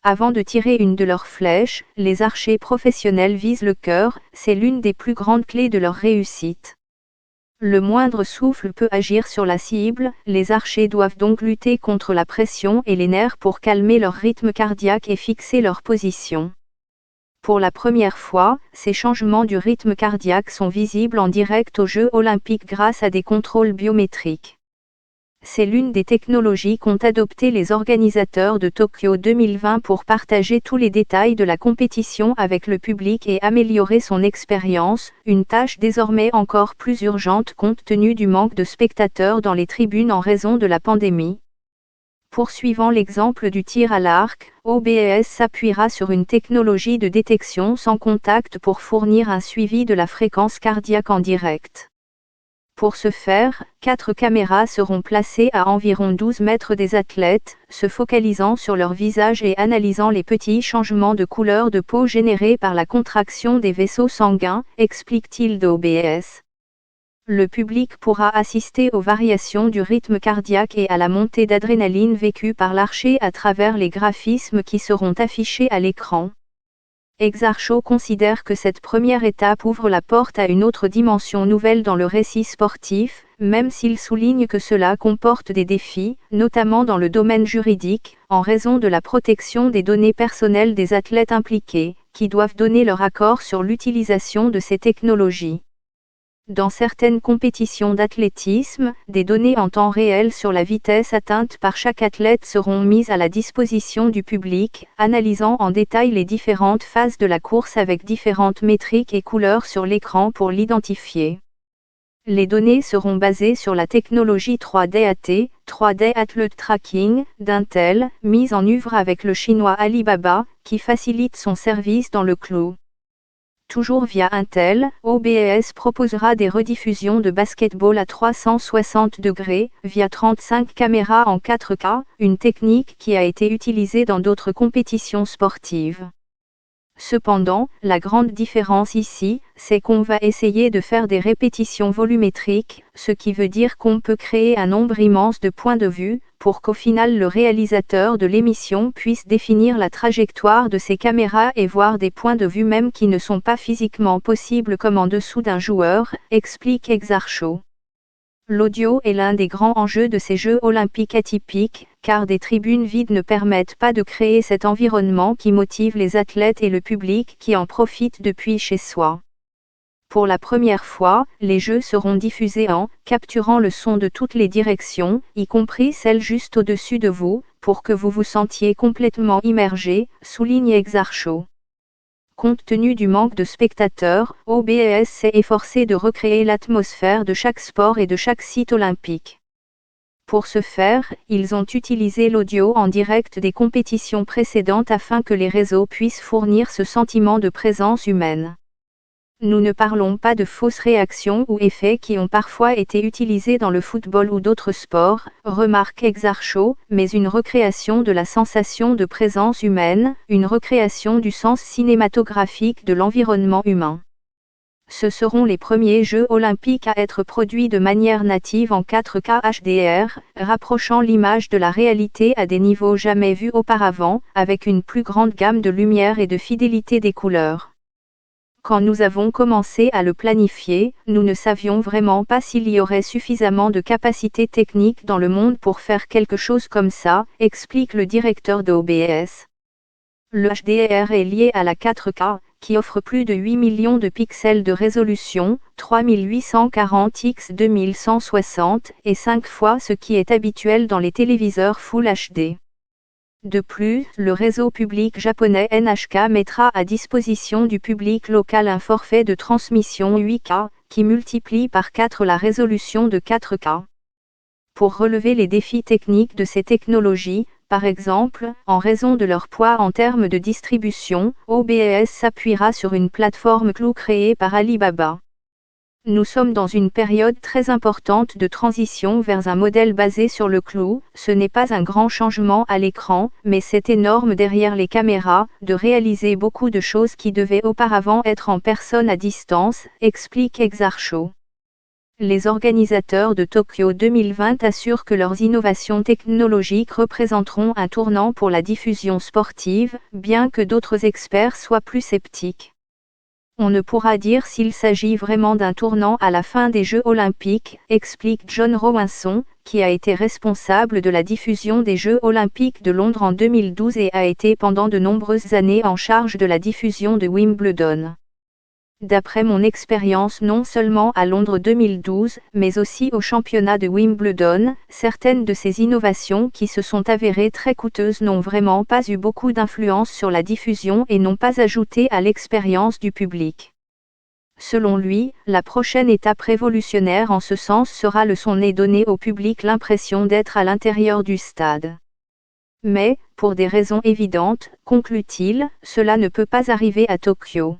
Avant de tirer une de leurs flèches, les archers professionnels visent le cœur, c'est l'une des plus grandes clés de leur réussite. Le moindre souffle peut agir sur la cible, les archers doivent donc lutter contre la pression et les nerfs pour calmer leur rythme cardiaque et fixer leur position. Pour la première fois, ces changements du rythme cardiaque sont visibles en direct aux Jeux olympiques grâce à des contrôles biométriques. C'est l'une des technologies qu'ont adopté les organisateurs de Tokyo 2020 pour partager tous les détails de la compétition avec le public et améliorer son expérience, une tâche désormais encore plus urgente compte tenu du manque de spectateurs dans les tribunes en raison de la pandémie. Poursuivant l'exemple du tir à l'arc, OBS s'appuiera sur une technologie de détection sans contact pour fournir un suivi de la fréquence cardiaque en direct. Pour ce faire, 4 caméras seront placées à environ 12 mètres des athlètes, se focalisant sur leur visage et analysant les petits changements de couleur de peau générés par la contraction des vaisseaux sanguins, explique-t-il d'OBS. Le public pourra assister aux variations du rythme cardiaque et à la montée d'adrénaline vécue par l'archer à travers les graphismes qui seront affichés à l'écran. Exarchot considère que cette première étape ouvre la porte à une autre dimension nouvelle dans le récit sportif, même s'il souligne que cela comporte des défis, notamment dans le domaine juridique, en raison de la protection des données personnelles des athlètes impliqués, qui doivent donner leur accord sur l'utilisation de ces technologies. Dans certaines compétitions d'athlétisme, des données en temps réel sur la vitesse atteinte par chaque athlète seront mises à la disposition du public, analysant en détail les différentes phases de la course avec différentes métriques et couleurs sur l'écran pour l'identifier. Les données seront basées sur la technologie 3D AT, 3D Athlete Tracking, d'Intel, mise en œuvre avec le chinois Alibaba, qui facilite son service dans le cloud. Toujours via Intel, OBS proposera des rediffusions de basketball à 360 degrés, via 35 caméras en 4K, une technique qui a été utilisée dans d'autres compétitions sportives. Cependant, la grande différence ici, c'est qu'on va essayer de faire des répétitions volumétriques, ce qui veut dire qu'on peut créer un nombre immense de points de vue, pour qu'au final le réalisateur de l'émission puisse définir la trajectoire de ses caméras et voir des points de vue même qui ne sont pas physiquement possibles comme en dessous d'un joueur, explique Exarchot. L'audio est l'un des grands enjeux de ces Jeux olympiques atypiques, car des tribunes vides ne permettent pas de créer cet environnement qui motive les athlètes et le public qui en profite depuis chez soi. Pour la première fois, les Jeux seront diffusés en capturant le son de toutes les directions, y compris celle juste au-dessus de vous, pour que vous vous sentiez complètement immergé, souligne Exarchot. Compte tenu du manque de spectateurs, OBS s'est efforcé de recréer l'atmosphère de chaque sport et de chaque site olympique. Pour ce faire, ils ont utilisé l'audio en direct des compétitions précédentes afin que les réseaux puissent fournir ce sentiment de présence humaine. Nous ne parlons pas de fausses réactions ou effets qui ont parfois été utilisés dans le football ou d'autres sports, remarque Exarchot, mais une recréation de la sensation de présence humaine, une recréation du sens cinématographique de l'environnement humain. Ce seront les premiers Jeux olympiques à être produits de manière native en 4K HDR, rapprochant l'image de la réalité à des niveaux jamais vus auparavant, avec une plus grande gamme de lumière et de fidélité des couleurs. Quand nous avons commencé à le planifier, nous ne savions vraiment pas s'il y aurait suffisamment de capacités techniques dans le monde pour faire quelque chose comme ça, explique le directeur d'OBS. Le HDR est lié à la 4K, qui offre plus de 8 millions de pixels de résolution, 3840 x 2160, et 5 fois ce qui est habituel dans les téléviseurs Full HD. De plus, le réseau public japonais NHK mettra à disposition du public local un forfait de transmission 8K, qui multiplie par 4 la résolution de 4K. Pour relever les défis techniques de ces technologies, par exemple, en raison de leur poids en termes de distribution, OBS s'appuiera sur une plateforme cloud créée par Alibaba. Nous sommes dans une période très importante de transition vers un modèle basé sur le cloud. Ce n'est pas un grand changement à l'écran, mais c'est énorme derrière les caméras, de réaliser beaucoup de choses qui devaient auparavant être en personne à distance, explique Exarchot. les organisateurs de Tokyo 2020 assurent que leurs innovations technologiques représenteront un tournant pour la diffusion sportive, bien que d'autres experts soient plus sceptiques. On ne pourra dire s'il s'agit vraiment d'un tournant à la fin des Jeux olympiques, explique John Rowinson, qui a été responsable de la diffusion des Jeux olympiques de Londres en 2012 et a été pendant de nombreuses années en charge de la diffusion de Wimbledon. D'après mon expérience non seulement à Londres 2012, mais aussi au championnat de Wimbledon, certaines de ces innovations qui se sont avérées très coûteuses n'ont vraiment pas eu beaucoup d'influence sur la diffusion et n'ont pas ajouté à l'expérience du public. Selon lui, la prochaine étape révolutionnaire en ce sens sera le son et donner au public l'impression d'être à l'intérieur du stade. Mais, pour des raisons évidentes, conclut-il, cela ne peut pas arriver à Tokyo.